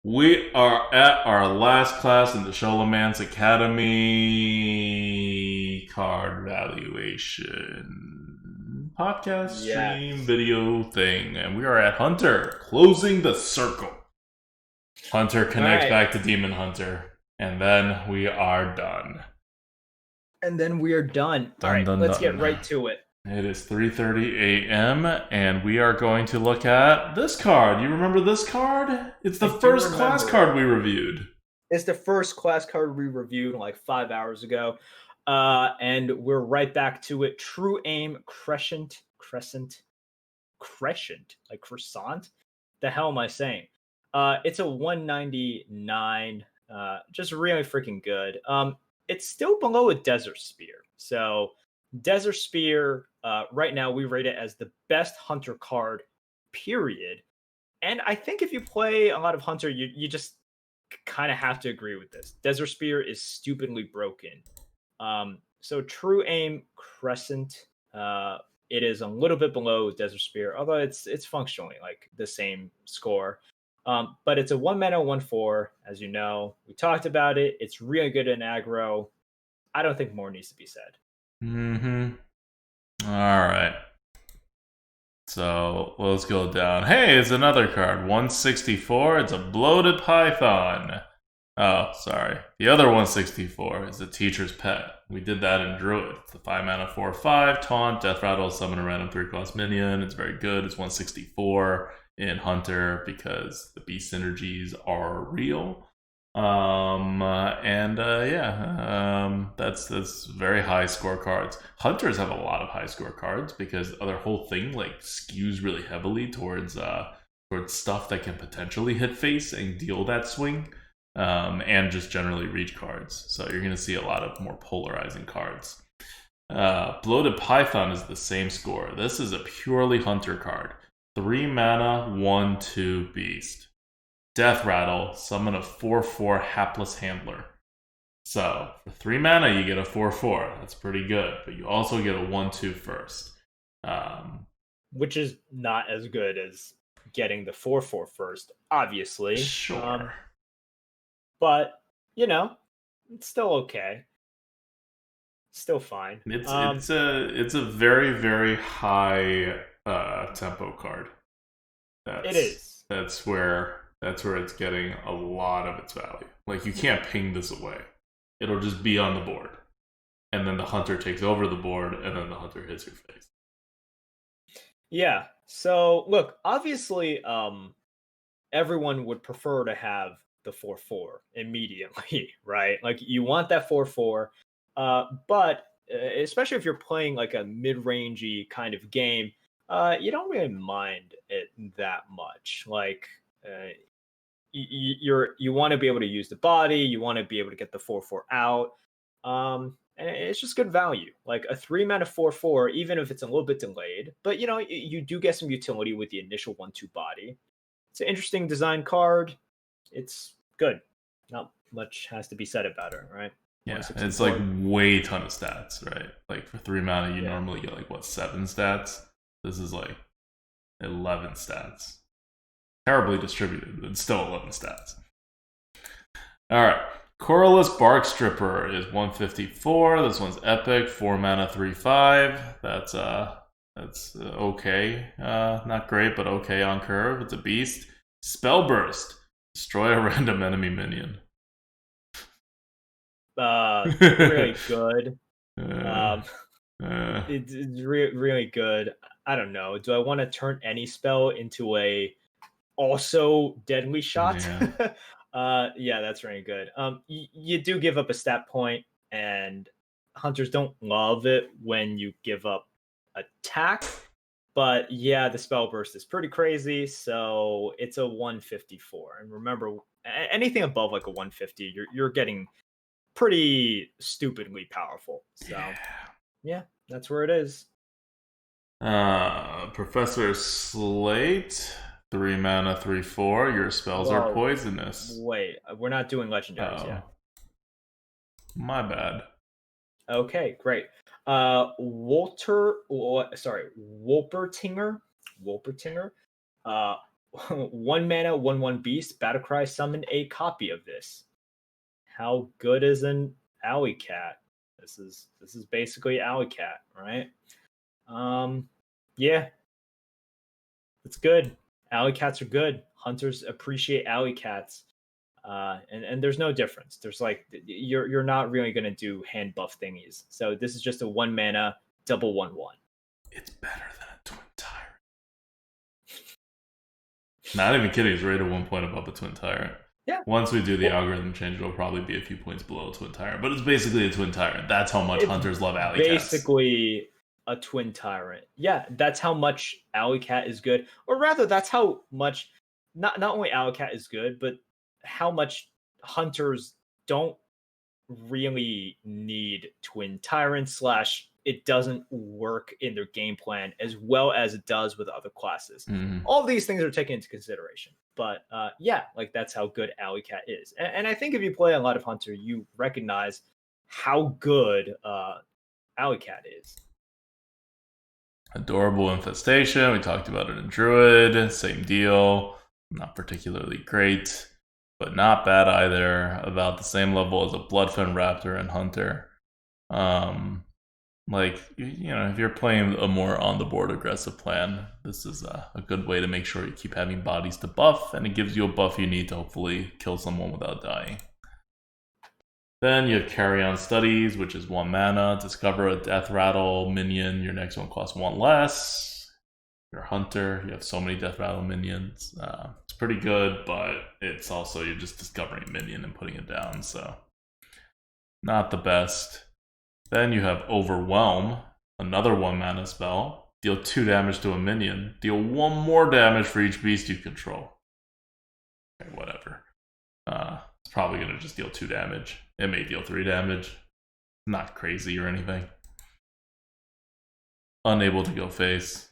We are at our last class in the Scholomance Academy card valuation podcast stream Yes. video thing, and we are at Hunter, closing the circle. Hunter All connects right. back to Demon Hunter, and then we are done. And then we are done. All Done, right, done, let's get done. right to it. It is 3:30 a.m. and we are going to look at this card. You remember this card? It's the I do first class remember it. card we reviewed. It's the first class card we reviewed like 5 hours ago. And we're right back to it. True Aim Crescent, like croissant. The hell am I saying? It's a 199. Just really freaking good. It's still below a Desert Spear. So Desert Spear, right now we rate it as the best hunter card, period. And I think if you play a lot of hunter, you just kind of have to agree with this. Desert Spear is stupidly broken. So True Aim Crescent, it is a little bit below Desert Spear, although it's functionally like the same score. But it's a 1 mana 1/4, as you know. We talked about it. It's really good in aggro. I don't think more needs to be said. Mm-hmm. All right. So let's go down. Hey, it's another card. 164. It's a Bloated Python. Oh, sorry. The other 164 is the Teacher's Pet. We did that in Druid. It's a 5 mana 4/5 taunt, Deathrattle, summon a random 3-cost minion. It's very good. It's 164 in Hunter because the beast synergies are real. That's very high score cards. Hunters have a lot of high score cards because their whole thing like skews really heavily towards stuff that can potentially hit face and deal that swing, and just generally reach cards. So you're going to see a lot of more polarizing cards. Bloated Python is the same score. This is a purely Hunter card. 3 mana, 1/2 beast. Deathrattle, summon a 4/4 hapless handler. So, for 3 mana, you get a 4/4. That's pretty good. But you also get a 1/2 first. Which is not as good as getting the 4/4 first, obviously. Sure. But, it's still okay. Still fine. It's a very, very high tempo card. It is. That's where it's getting a lot of its value. Like you can't ping this away. It'll just be on the board. And then the hunter takes over the board and then the hunter hits your face. Yeah. So look, obviously, everyone would prefer to have the 4/4 immediately, right? Like you want that 4/4. But especially if you're playing like a mid-rangey kind of game, you don't really mind it that much. Like you want to be able to use the body, you want to be able to get the 4/4 out. And it's just good value. Like a 3 mana 4/4, even if it's a little bit delayed, but you do get some utility with the initial 1/2 body. It's an interesting design card. It's good. Not much has to be said about it, right? Yeah, it's like 164. way ton of stats, right? Like for 3 mana, you Yeah. normally get like what, 7 stats? This is like 11 stats. Terribly distributed, but still 11 stats. Alright. Coralus Bark Stripper is 154. This one's epic. 4 mana 3/5. That's okay. Not great, but okay on curve. It's a beast. Spell Burst. Destroy a random enemy minion. Really good. uh, Um, uh, it's really good. I don't know. Do I want to turn any spell into a also deadly shot? yeah. Yeah, that's really good. You do give up a stat point, and hunters don't love it when you give up attack. But yeah, the spell burst is pretty crazy, so it's a 154. And remember, anything above like a 150, you're getting pretty stupidly powerful. So yeah, that's where it is. Professor Slate. 3 mana 3/4. Your spells are Whoa, poisonous. wait, we're not doing legendaries Oh, yet. my bad. Okay, great. Wolpertinger. Wolpertinger. 1 mana, 1/1 beast, Battlecry, summon a copy of this. How good is an Owlcat? This is basically Owlcat, right? Yeah, it's good. Owlcats are good. Hunters appreciate Owlcats. And there's no difference. There's like you're not really gonna do hand buff thingies. So this is just a 1 mana double 1/1. It's better than a Twin Tyrant. Not even kidding. It's rated 1 point above a Twin Tyrant. Yeah. Once we do the algorithm change, it'll probably be a few points below a Twin Tyrant. But it's basically a Twin Tyrant. That's how much hunters love Alley Cats. Basically a Twin Tyrant. Yeah, that's how much Owlcat is good. Or rather, that's how much not only Owlcat is good, but how much hunters don't really need Twin Tyrant / it doesn't work in their game plan as well as it does with other classes. All these things are taken into consideration. But yeah, like that's how good Owlcat is. And I think if you play a lot of Hunter, you recognize how good Owlcat is. Adorable Infestation. We talked about it in Druid. Same deal. Not particularly great, but not bad either. About the same level as a Bloodfen Raptor and Hunter. Like, you know, if you're playing a more on the board aggressive plan, this is a good way to make sure you keep having bodies to buff, and it gives you a buff you need to hopefully kill someone without dying. Then you have Carrion Studies, which is 1 mana. Discover a Deathrattle minion. Your next one costs 1 less. You're a hunter. You have so many Deathrattle minions. It's pretty good, but it's also you're just discovering a minion and putting it down, so not the best. Then you have Overwhelm, another 1 mana spell. Deal 2 damage to a minion. Deal 1 more damage for each beast you control. Okay, whatever. It's probably going to just deal 2 damage. It may deal 3 damage. Not crazy or anything. Unable to go face.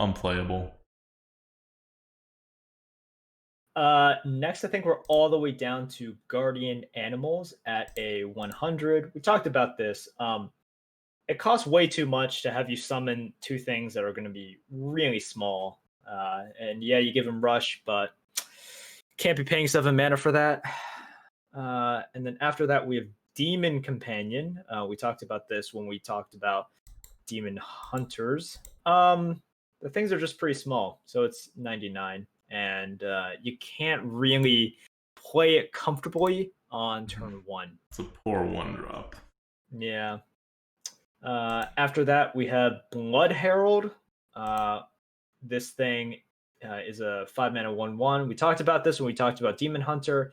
Unplayable. Next, I think we're all the way down to Guardian Animals at a 100. We talked about this. It costs way too much to have you summon 2 things that are going to be really small. And yeah, you give them Rush, but can't be paying 7 mana for that. And then after that, we have Demon Companion. We talked about this when we talked about Demon Hunters. The things are just pretty small, so it's 99. And you can't really play it comfortably on turn 1. It's a poor 1-drop. Yeah. After that, we have Blood Herald. This thing is a 5 mana 1/1. We talked about this when we talked about Demon Hunter.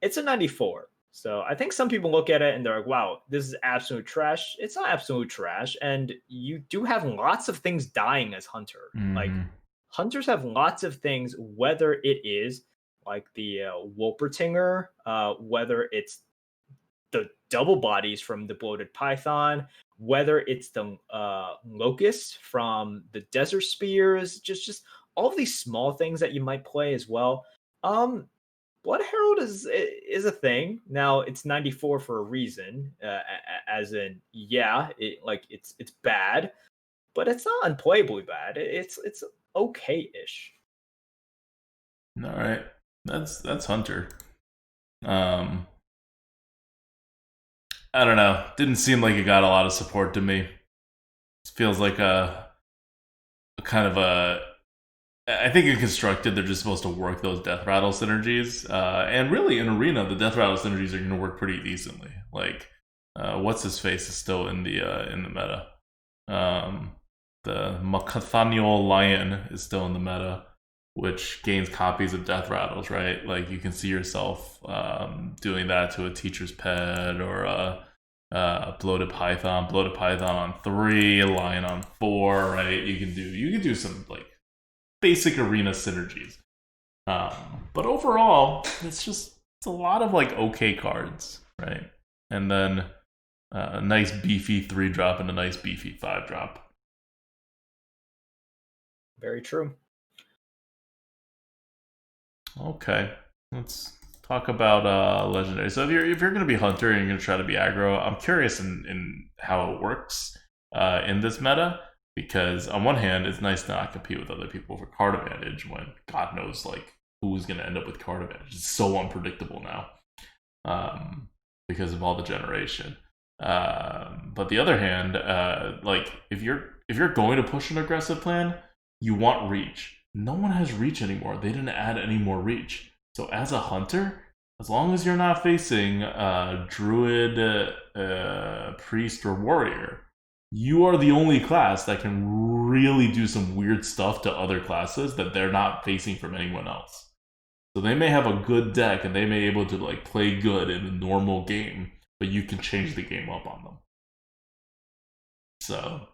It's a 94. So I think some people look at it and they're like, wow, this is absolute trash. It's not absolute trash. And you do have lots of things dying as Hunter. Like, Hunters have lots of things, whether it is like the Wolpertinger, whether it's the double bodies from the Bloated Python, whether it's the Locusts from the Desert Spears, just all of these small things that you might play as well. Blood Herald is a thing. Now it's 94 for a reason, as in, yeah, it's bad, but it's not unplayably bad. It's okay-ish. All right, that's Hunter. I don't know. Didn't seem like it got a lot of support to me. It feels like a kind of a. I think in constructed, they're just supposed to work those Deathrattle synergies, and really in Arena, the Deathrattle synergies are going to work pretty decently. Like, what's his face is still in the meta. The Macathaniel Lion is still in the meta, which gains copies of Deathrattles, right? Like, you can see yourself doing that to a teacher's pet or a Bloated Python. Bloated Python on 3, a Lion on 4, right? You can do some like basic Arena synergies. But overall, it's a lot of like okay cards, right? And then a nice beefy 3-drop and a nice beefy 5-drop. Very true. Okay, let's talk about Legendary. So if you're gonna be Hunter and you're gonna try to be aggro, I'm curious in how it works in this meta. because on one hand, it's nice to not compete with other people for card advantage when God knows like who's going to end up with card advantage. It's so unpredictable now because of all the generation. But the other hand, like if you're going to push an aggressive plan, you want reach. No one has reach anymore. They didn't add any more reach. So as a hunter, as long as you're not facing druid, priest, or warrior, you are the only class that can really do some weird stuff to other classes that they're not facing from anyone else. So they may have a good deck and they may be able to like play good in a normal game, but you can change the game up on them. So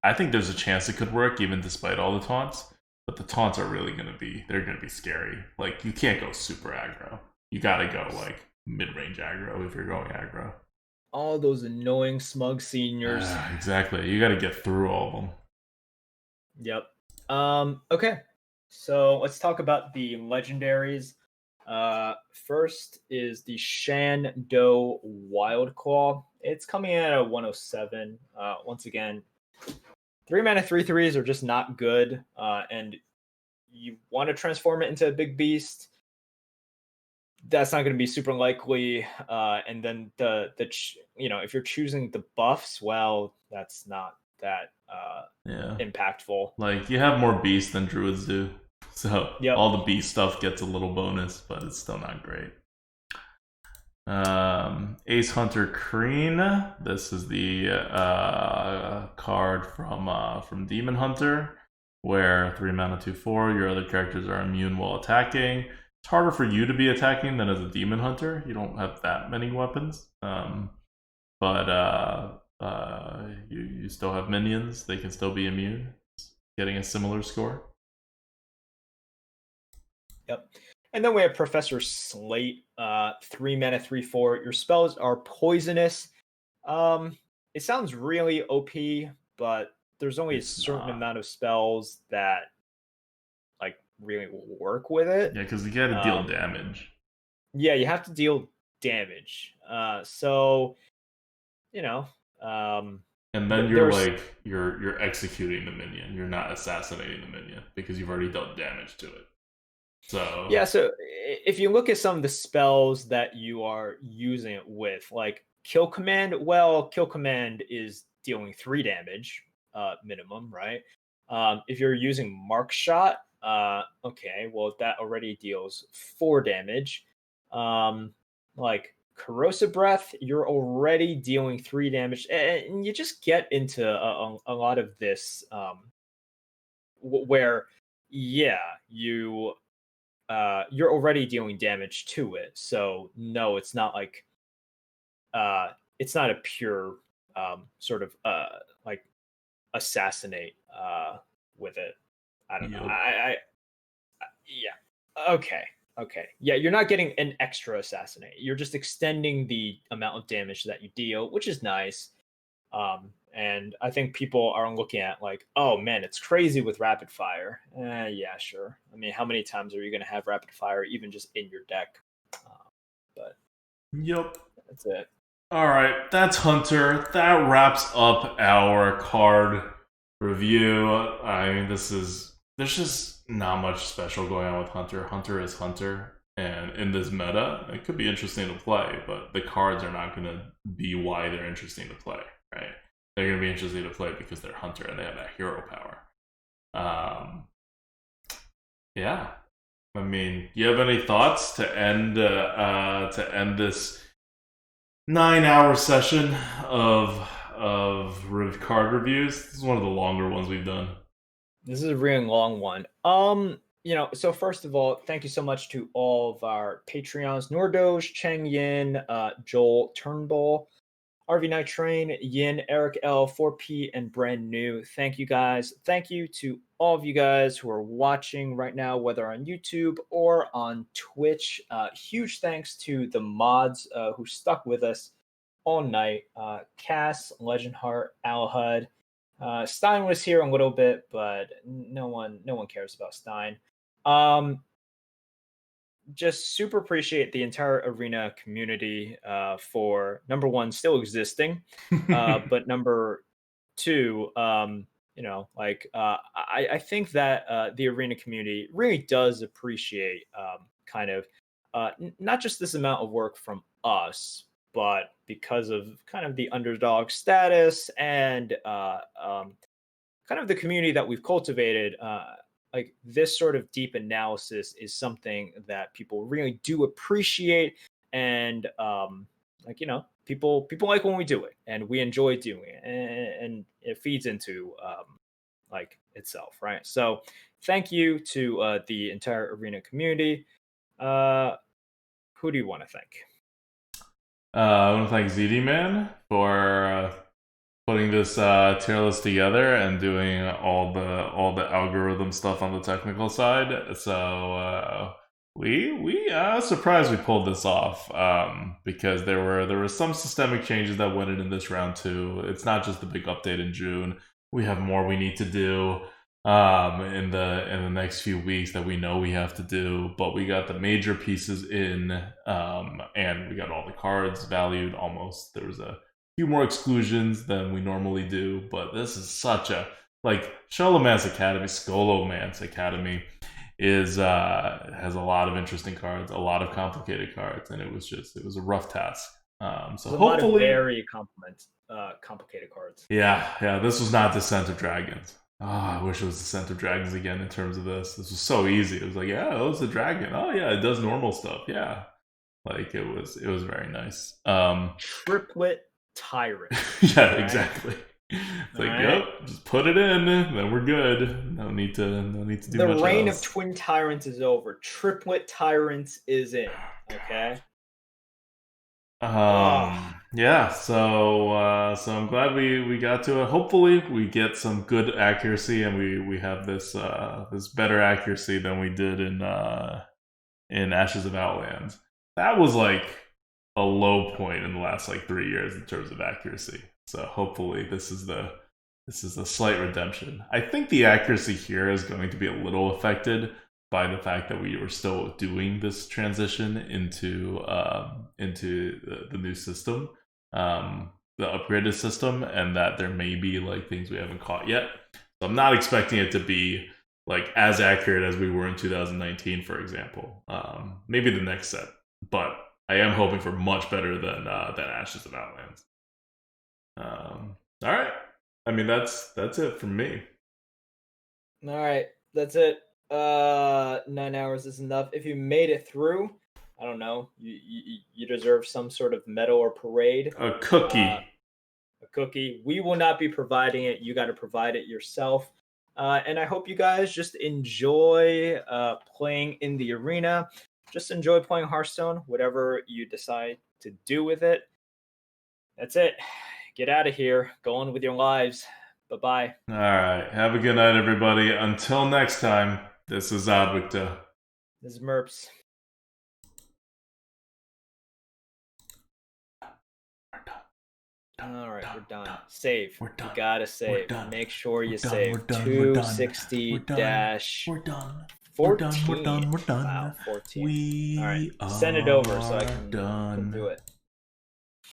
I think there's a chance it could work even despite all the taunts. But the taunts are really they're gonna be scary. Like you can't go super aggro. You gotta go like mid-range aggro if you're going aggro. All those annoying smug seniors. Exactly. You gotta get through all of them. Yep. Okay. So let's talk about the legendaries. First is the Shan-Do Wildclaw. It's coming in at a 107. Once again, 3 mana 3/3s are just not good. And you want to transform it into a big beast. That's not going to be super likely. And then if you're choosing the buffs, well, that's not that impactful. Like you have more beasts than druids do, so all the beast stuff gets a little bonus, but it's still not great. Ace Hunter Kreen. This is the card from Demon Hunter, where 3 mana 2/4. Your other characters are immune while attacking. It's harder for you to be attacking than as a Demon Hunter. You don't have that many weapons, but you still have minions. They can still be immune, getting a similar score. Yep. And then we have Professor Slate, 3 mana 3/4. Your spells are poisonous. It sounds really OP, but there's only a certain amount of spells that like really work with it. Yeah, because you gotta deal damage. Yeah, you have to deal damage. So and then you're executing the minion. You're not assassinating the minion because you've already dealt damage to it. So yeah, so if you look at some of the spells that you are using it with, like Kill Command, well, Kill Command is dealing 3 damage minimum, right? If you're using Mark Shot, okay, well that already deals 4 damage. Like Corrosive Breath, you're already dealing 3 damage, and you just get into a lot of this where, yeah, you're already dealing damage to it. So no, it's not like it's not a pure sort of like assassinate with it. I don't know. Yeah. Okay. Yeah, you're not getting an extra assassinate. You're just extending the amount of damage that you deal, which is nice. And I think people are looking at like, oh man, it's crazy with rapid fire. Yeah, sure. I mean, how many times are you going to have rapid fire even just in your deck? But yep, that's it. All right, that's Hunter. That wraps up our card review. I mean, there's just not much special going on with Hunter. Hunter is Hunter, and in this meta, it could be interesting to play, but the cards are not going to be why they're interesting to play, right? They're going to be interesting to play because they're Hunter and they have that hero power. Yeah. I mean, you have any thoughts to end this 9-hour session of card reviews? This is one of the longer ones we've done. This is a really long one. So first of all, thank you so much to all of our Patreons: Nordoge, Cheng Yin, Joel Turnbull, RV Night Train, Yin, Eric L, 4P, and Brand New. Thank you guys. Thank you to all of you guys who are watching right now, whether on YouTube or on Twitch. Huge thanks to the mods who stuck with us all night. Cass, Legendheart, Alhud. Stein was here a little bit, but no one cares about Stein. Just super appreciate the entire arena community for number one, still existing, but number two, I think that the arena community really does appreciate kind of not just this amount of work from us, but because of kind of the underdog status and kind of the community that we've cultivated. Like this sort of deep analysis is something that people really do appreciate, and people like when we do it, and we enjoy doing it, and it feeds into like itself, right? So, thank you to the entire arena community. Who do you want to thank? I want to thank ZD Man for putting this tier list together and doing all the algorithm stuff on the technical side. So we surprised we pulled this off because there were some systemic changes that went in this round too. It's not just the big update in June. We have more we need to do in the next few weeks that we know we have to do, but we got the major pieces in, and we got all the cards valued almost. There was a few more exclusions than we normally do, but this is such a Scholomance Academy is has a lot of interesting cards, a lot of complicated cards, and it was a rough task. So hopefully, a lot of very complicated cards. Yeah, this was not Descent of Dragons. Oh, I wish it was Descent of Dragons again in terms of this. This was so easy. It was like, yeah, it's a dragon. Oh yeah, it does normal stuff. Yeah. Like it was very nice. Triplet Tyrant. Yeah, right? Exactly. It's like, yep, just put it in, then we're good. No need to do much else. The reign of Twin Tyrants is over. Triplet Tyrants is in. Okay. Yeah, so I'm glad we got to it. Hopefully we get some good accuracy, and we have this better accuracy than we did in Ashes of Outlands. That was like a low point in the last 3 years in terms of accuracy. So hopefully this is a slight redemption. I think the accuracy here is going to be a little affected by the fact that we were still doing this transition into the new system, the upgraded system, and that there may be things we haven't caught yet. So I'm not expecting it to be as accurate as we were in 2019, for example. Maybe the next set, but I am hoping for much better than Ashes of Outlands. All right. I mean, that's it from me. All right, that's it. 9 hours is enough. If you made it through, I don't know, you deserve some sort of medal or parade. A cookie. A cookie. We will not be providing it. You got to provide it yourself. And I hope you guys just enjoy playing in the arena. Just enjoy playing Hearthstone, whatever you decide to do with it. That's it. Get out of here. Go on with your lives. Bye-bye. All right. Have a good night, everybody. Until next time, this is Advicta. This is Merps. All right, we're done. Save. We're done. You gotta save. We're done. Make sure you done. save. We're done. 260-14. We're done. 14. We're done. Wow, 14. All right, send it over so I can do it.